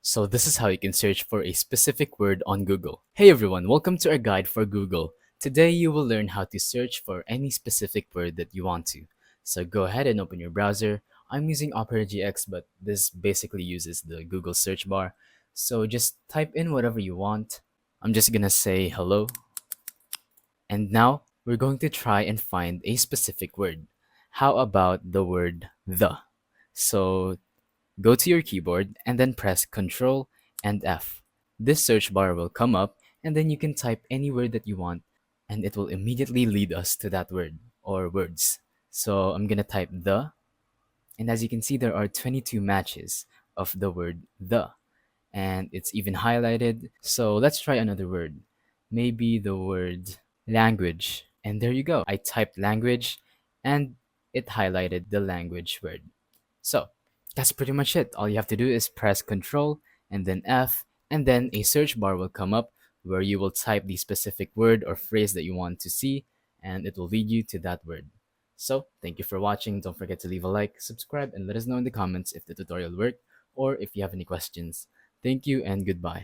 So this is how you can search for a specific word on Google. Hey everyone, welcome to our guide for Google. Today you will learn how to search for any specific word that you want to. So go ahead and open your browser. I'm using Opera GX, but this basically uses the Google search bar. So just type in whatever you want. I'm just gonna say hello. And now we're going to try and find a specific word. How about the word the? So go to your keyboard and then press Ctrl and F. This search bar will come up and then you can type any word that you want and it will immediately lead us to that word or words. So I'm gonna type the, and as you can see, there are 22 matches of the word the, and it's even highlighted. So let's try another word. Maybe the word language. And there you go. I typed language and it highlighted the language word. So that's pretty much it. All you have to do is press Control and then F, and then a search bar will come up where you will type the specific word or phrase that you want to see, and it will lead you to that word. So thank you for watching. Don't forget to leave a like, subscribe, and let us know in the comments if the tutorial worked or if you have any questions. Thank you and goodbye.